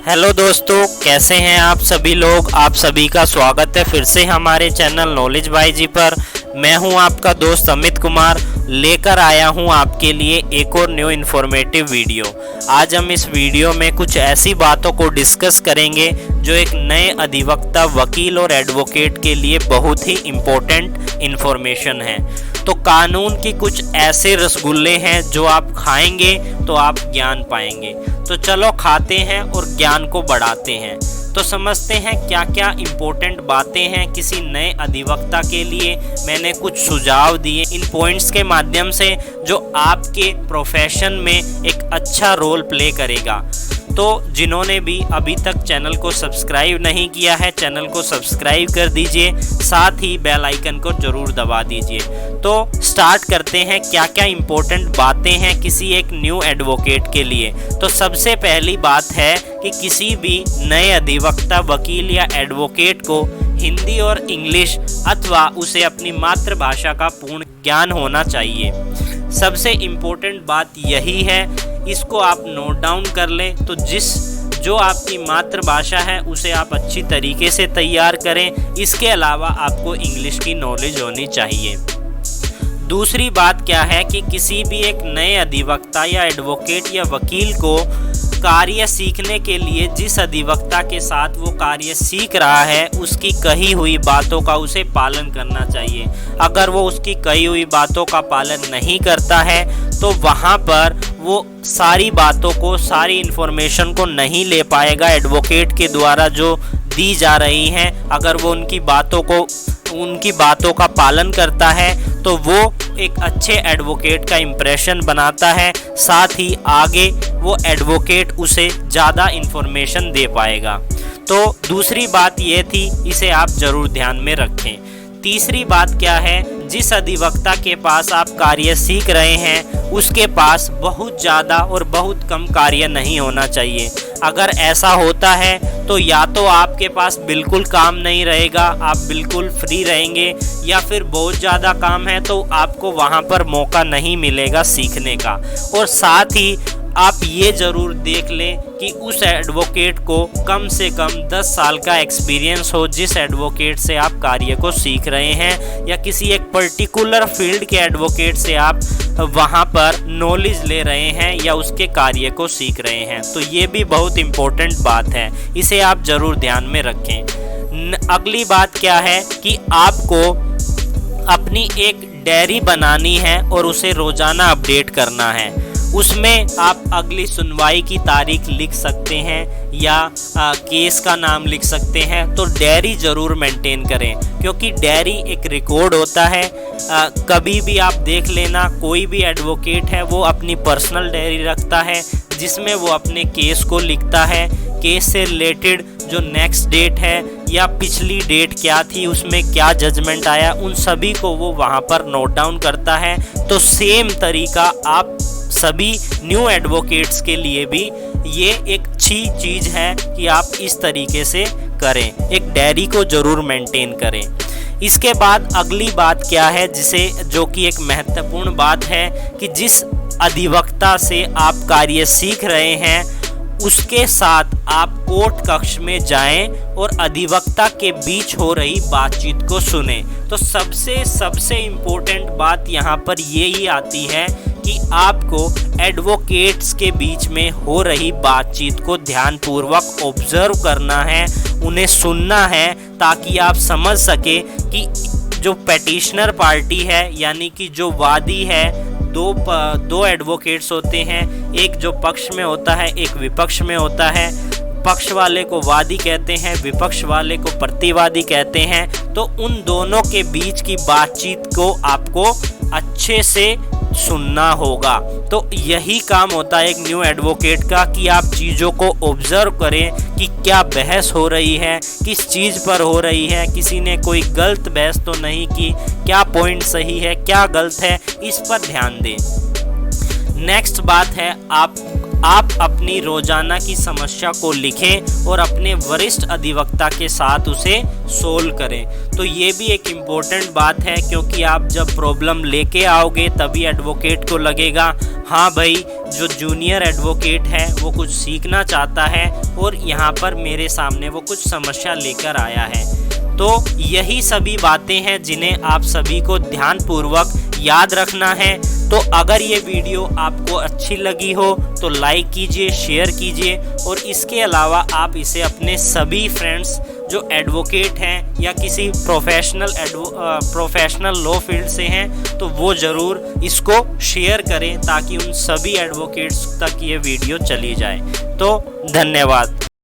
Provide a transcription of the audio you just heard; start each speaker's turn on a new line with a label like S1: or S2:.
S1: Hello दोस्तों, कैसे हैं आप सभी लोग। आप सभी का स्वागत है फिर से हमारे चैनल नॉलेज बाय जी पर। मैं हूं आपका दोस्त अमित कुमार, लेकर आया हूं आपके लिए एक और न्यू इन्फॉर्मेटिव वीडियो। आज हम इस वीडियो में कुछ ऐसी बातों को डिस्कस करेंगे जो एक नए अधिवक्ता, वकील और एडवोकेट के लिए बहुत ही इम्पोर्टेंट इन्फॉर्मेशन है। तो कानून की कुछ ऐसे रसगुल्ले हैं जो आप खाएंगे तो आप ज्ञान पाएंगे। तो चलो खाते हैं और ज्ञान को बढ़ाते हैं। तो समझते हैं क्या क्या इम्पोर्टेंट बातें हैं किसी नए अधिवक्ता के लिए। मैंने कुछ सुझाव दिए इन पॉइंट्स के माध्यम से जो आपके प्रोफेशन में एक अच्छा रोल प्ले करेगा। तो जिन्होंने भी अभी तक चैनल को सब्सक्राइब नहीं किया है, चैनल को सब्सक्राइब कर दीजिए, साथ ही बेल आइकन को ज़रूर दबा दीजिए। तो स्टार्ट करते हैं क्या क्या इम्पोर्टेंट बातें हैं किसी एक न्यू एडवोकेट के लिए। तो सबसे पहली बात है कि किसी भी नए अधिवक्ता, वकील या एडवोकेट को हिंदी और इंग्लिश अथवा उसे अपनी मातृभाषा का पूर्ण ज्ञान होना चाहिए। सबसे इम्पोर्टेंट बात यही है, इसको आप नोट डाउन कर लें। तो जो आपकी मातृभाषा है उसे आप अच्छी तरीके से तैयार करें। इसके अलावा आपको इंग्लिश की नॉलेज होनी चाहिए। दूसरी बात क्या है कि किसी भी एक नए अधिवक्ता या एडवोकेट या वकील को कार्य सीखने के लिए जिस अधिवक्ता के साथ वो कार्य सीख रहा है उसकी कही हुई बातों का उसे पालन करना चाहिए। अगर वो उसकी कही हुई बातों का पालन नहीं करता है तो वहाँ पर वो सारी बातों को, सारी इन्फॉर्मेशन को नहीं ले पाएगा एडवोकेट के द्वारा जो दी जा रही हैं। अगर वो उनकी बातों का पालन करता है तो वो एक अच्छे एडवोकेट का इम्प्रेशन बनाता है, साथ ही आगे वो एडवोकेट उसे ज़्यादा इन्फॉर्मेशन दे पाएगा। तो दूसरी बात ये थी, इसे आप ज़रूर ध्यान में रखें। तीसरी बात क्या है, जिस अधिवक्ता के पास आप कार्य सीख रहे हैं उसके पास बहुत ज़्यादा और बहुत कम कार्य नहीं होना चाहिए। अगर ऐसा होता है तो या तो आपके पास बिल्कुल काम नहीं रहेगा, आप बिल्कुल फ्री रहेंगे, या फिर बहुत ज़्यादा काम है तो आपको वहाँ पर मौका नहीं मिलेगा सीखने का। और साथ ही आप ये ज़रूर देख लें कि उस एडवोकेट को कम से कम 10 साल का एक्सपीरियंस हो जिस एडवोकेट से आप कार्य को सीख रहे हैं, या किसी एक पर्टिकुलर फील्ड के एडवोकेट से आप वहाँ पर नॉलेज ले रहे हैं या उसके कार्य को सीख रहे हैं। तो ये भी बहुत इम्पोर्टेंट बात है, इसे आप ज़रूर ध्यान में रखें। अगली बात क्या है कि आपको अपनी एक डायरी बनानी है और उसे रोज़ाना अपडेट करना है। उसमें आप अगली सुनवाई की तारीख लिख सकते हैं या केस का नाम लिख सकते हैं। तो डायरी ज़रूर मेंटेन करें, क्योंकि डायरी एक रिकॉर्ड होता है। कभी भी आप देख लेना, कोई भी एडवोकेट है वो अपनी पर्सनल डायरी रखता है जिसमें वो अपने केस को लिखता है, केस से रिलेटेड जो नेक्स्ट डेट है या पिछली डेट क्या थी, उसमें क्या जजमेंट आया, उन सभी को वो वहाँ पर नोट डाउन करता है। तो सेम तरीका आप सभी न्यू एडवोकेट्स के लिए भी ये एक अच्छी चीज़ है कि आप इस तरीके से करें, एक डायरी को ज़रूर मेंटेन करें। इसके बाद अगली बात क्या है, जो कि एक महत्वपूर्ण बात है कि जिस अधिवक्ता से आप कार्य सीख रहे हैं उसके साथ आप कोर्ट कक्ष में जाएं और अधिवक्ता के बीच हो रही बातचीत को सुनें। तो सबसे इम्पोर्टेंट बात यहाँ पर यही आती है कि आपको एडवोकेट्स के बीच में हो रही बातचीत को ध्यानपूर्वक ऑब्जर्व करना है, उन्हें सुनना है, ताकि आप समझ सके कि जो पेटिशनर पार्टी है यानी कि जो वादी है, दो एडवोकेट्स होते हैं, एक जो पक्ष में होता है, एक विपक्ष में होता है। पक्ष वाले को वादी कहते हैं, विपक्ष वाले को प्रतिवादी कहते हैं। तो उन दोनों के बीच की बातचीत को आपको अच्छे से सुनना होगा। तो यही काम होता है एक न्यू एडवोकेट का कि आप चीज़ों को ऑब्जर्व करें कि क्या बहस हो रही है, किस चीज़ पर हो रही है, किसी ने कोई गलत बहस तो नहीं की, क्या पॉइंट सही है, क्या गलत है, इस पर ध्यान दें। नेक्स्ट बात है, आप अपनी रोजाना की समस्या को लिखें और अपने वरिष्ठ अधिवक्ता के साथ उसे सोल्व करें। तो ये भी एक इम्पोर्टेंट बात है, क्योंकि आप जब प्रॉब्लम लेके आओगे तभी एडवोकेट को लगेगा हाँ भाई जो जूनियर एडवोकेट है वो कुछ सीखना चाहता है और यहाँ पर मेरे सामने वो कुछ समस्या लेकर आया है। तो यही सभी बातें हैं जिन्हें आप सभी को ध्यानपूर्वक याद रखना है। तो अगर ये वीडियो आपको अच्छी लगी हो तो लाइक कीजिए, शेयर कीजिए और इसके अलावा आप इसे अपने सभी फ्रेंड्स जो एडवोकेट हैं या किसी प्रोफेशनल लॉ फील्ड से हैं तो वो ज़रूर इसको शेयर करें ताकि उन सभी एडवोकेट्स तक ये वीडियो चली जाए। तो धन्यवाद।